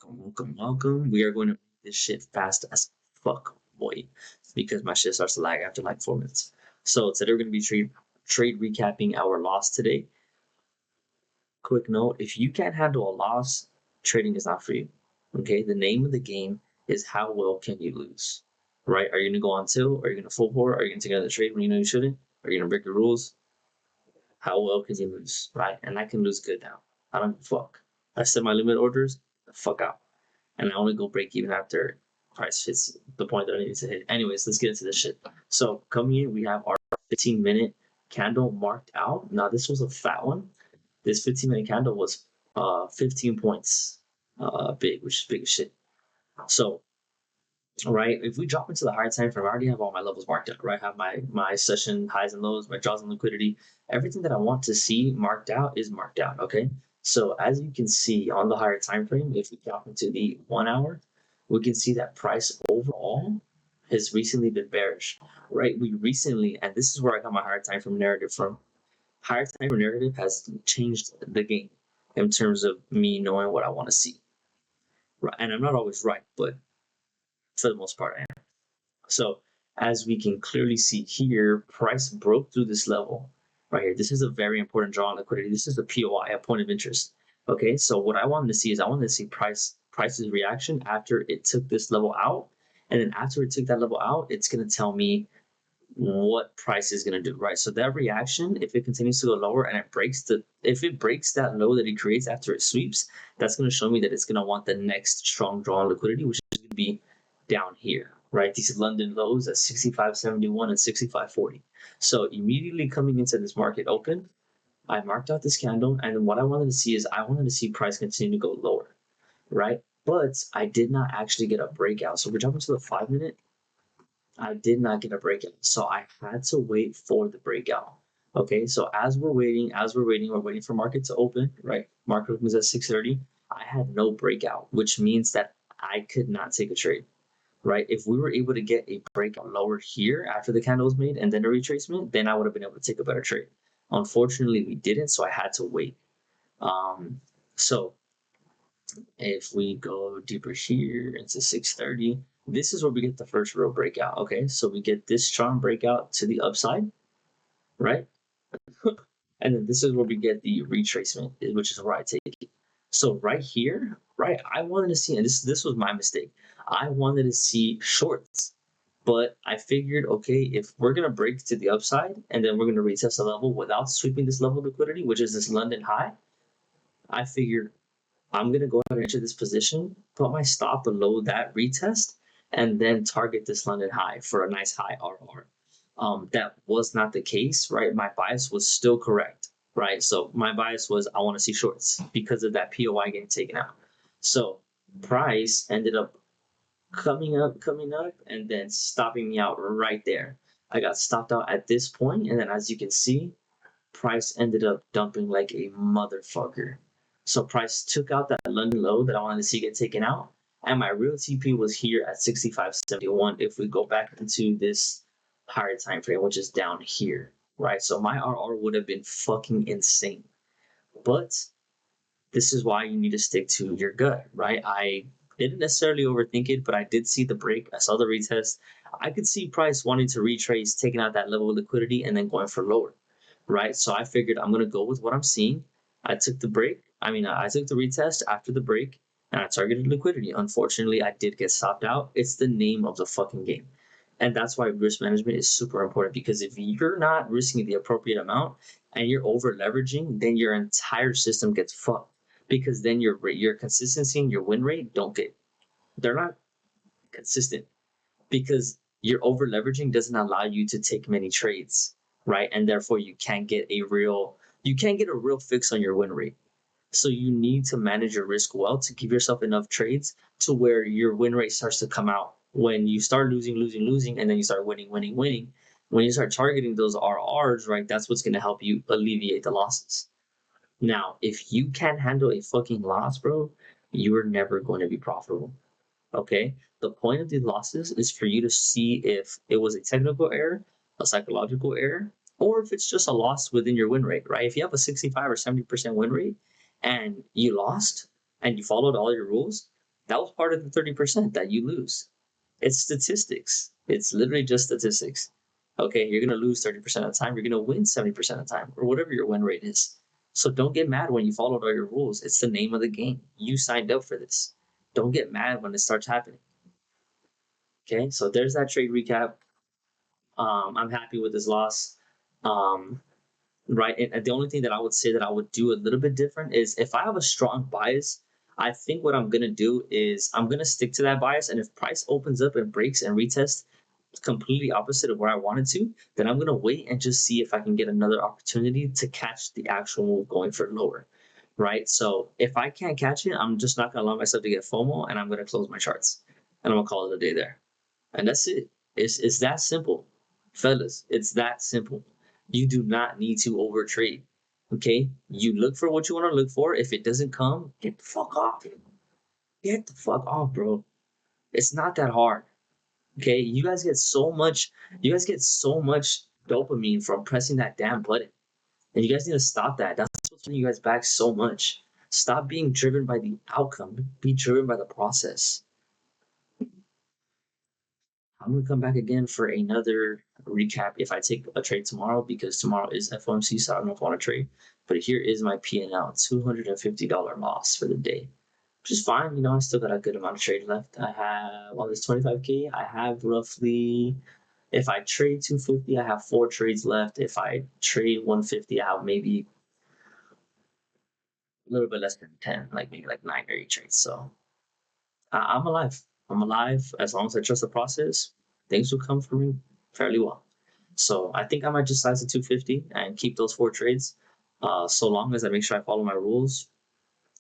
Welcome. We are going to make this shit fast as fuck, boy, because my shit starts to lag after like 4 minutes. So today we're going to be trade recapping our loss today. Quick note: if you can't handle a loss, trading is not for you. Okay, the name of the game is how well can you lose, right? Are you going to go on till? Are you going to full pour? Are you going to take another trade when you know you shouldn't? Are you going to break your rules? How well can you lose, right? And I can lose good now. I don't give a fuck. I set my limit orders. The fuck out. And I only go break even after price hits the point that I need to hit. Anyways, let's get into this shit. So coming in, we have our 15-minute candle marked out. Now this was a fat one. This 15-minute candle was 15 points big, which is big as shit. So right, if we drop into the higher time frame, I already have all my levels marked out, right? I have my session highs and lows, my draws and liquidity. Everything that I want to see marked out is marked out, okay? So as you can see on the higher time frame, if we drop into the 1 hour, we can see that price overall has recently been bearish, right? We recently, and this is where I got my higher time frame narrative from. Higher time frame narrative has changed the game in terms of me knowing what I want to see. Right, and I'm not always right, but for the most part, I am. So as we can clearly see here, price broke through this level right here. This is a very important draw on liquidity. This is a POI, a point of interest. Okay, so what I wanted to see is I wanted to see price's reaction after it took this level out. And then after it took that level out, it's going to tell me what price is going to do, right? So that reaction, if it continues to go lower and if it breaks that low that it creates after it sweeps, that's going to show me that it's going to want the next strong draw on liquidity, which is going to be down here, right? These London lows at 65.71 and 65.40. So immediately coming into this market open, I marked out this candle, and what I wanted to see is I wanted to see price continue to go lower, right? But I did not actually get a breakout. So we're jumping to the 5-minute. I did not get a breakout. So I had to wait for the breakout. Okay, so as we're waiting, we're waiting for market to open, right? Market opens at 6:30. I had no breakout, which means that I could not take a trade, right? If we were able to get a breakout lower here after the candle was made and then a retracement, then I would have been able to take a better trade. Unfortunately, we didn't, so I had to wait. So if we go deeper here into 6:30, this is where we get the first real breakout. Okay, so we get this strong breakout to the upside, right? And then this is where we get the retracement, which is where I take it. So right here, right, I wanted to see, and this was my mistake. I wanted to see shorts, but I figured, okay, if we're gonna break to the upside and then we're gonna retest the level without sweeping this level of liquidity, which is this London high, I figured I'm going to go ahead and enter this position, put my stop below that retest, and then target this London high for a nice high RR. That was not the case, right? My bias was still correct, right? So my bias was I want to see shorts because of that POI getting taken out. So price ended up coming up, and then stopping me out right there. I got stopped out at this point, and then as you can see, price ended up dumping like a motherfucker. So price took out that London low that I wanted to see get taken out. And my real TP was here at 65.71 if we go back into this higher time frame, which is down here, right? So my RR would have been fucking insane. But this is why you need to stick to your gut, right? I didn't necessarily overthink it, but I did see the break. I saw the retest. I could see price wanting to retrace, taking out that level of liquidity, and then going for lower, right? So I figured I'm going to go with what I'm seeing. I took the break. I took the retest after the break, and I targeted liquidity. Unfortunately, I did get stopped out. It's the name of the fucking game. And that's why risk management is super important, because if you're not risking the appropriate amount and you're over leveraging, then your entire system gets fucked, because then your consistency and your win rate they're not consistent, because your over leveraging doesn't allow you to take many trades, right? And therefore you can't get a real fix on your win rate. So you need to manage your risk well to give yourself enough trades to where your win rate starts to come out. When you start losing, and then you start winning, when you start targeting those RRs, right, that's what's going to help you alleviate the losses. Now, if you can't handle a fucking loss, bro, you are never going to be profitable. Okay? The point of the losses is for you to see if it was a technical error, a psychological error, or if it's just a loss within your win rate, right? If you have a 65 or 70% win rate and you lost and you followed all your rules, That was part of the 30% that you lose. It's statistics. It's literally just statistics. Okay, you're gonna lose 30% of the time, you're gonna win 70% of the time, or whatever your win rate is. So don't get mad when you followed all your rules. It's the name of the game. You signed up for this. Don't get mad when it starts happening. Okay, so there's that trade recap. I'm happy with this loss. Um, right, and the only thing that I would say that I would do a little bit different is if I have a strong bias, I think what I'm gonna do is I'm gonna stick to that bias, and if price opens up and breaks and retests completely opposite of where I wanted to, then I'm gonna wait and just see if I can get another opportunity to catch the actual move going for lower. Right. So if I can't catch it, I'm just not gonna allow myself to get FOMO, and I'm gonna close my charts and I'm gonna call it a day there. And that's it. It's that simple. Fellas, it's that simple. You do not need to overtrade. Okay? You look for what you want to look for. If it doesn't come, get the fuck off. Get the fuck off, bro. It's not that hard. Okay? You guys get so much dopamine from pressing that damn button. And you guys need to stop that. That's what's holding you guys back so much. Stop being driven by the outcome. Be driven by the process. I'm gonna come back again for another recap if I take a trade tomorrow, because tomorrow is FOMC, so I don't know if I want to trade. But here is my P&L, $250 loss for the day, which is fine. You know, I still got a good amount of trade left. I have on this 25K, I have roughly, if I trade 250, I have 4 trades left. If I trade 150, I have maybe a little bit less than 10, like maybe like 9 or 8 trades. So I'm alive. I'm alive. As long as I trust the process, things will come for me fairly well. So I think I might just size to 250 and keep those 4 trades. So long as I make sure I follow my rules,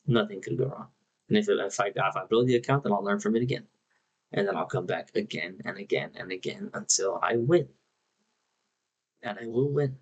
nothing could go wrong. And if I blow the account, then I'll learn from it again, and then I'll come back again and again and again until I win, and I will win.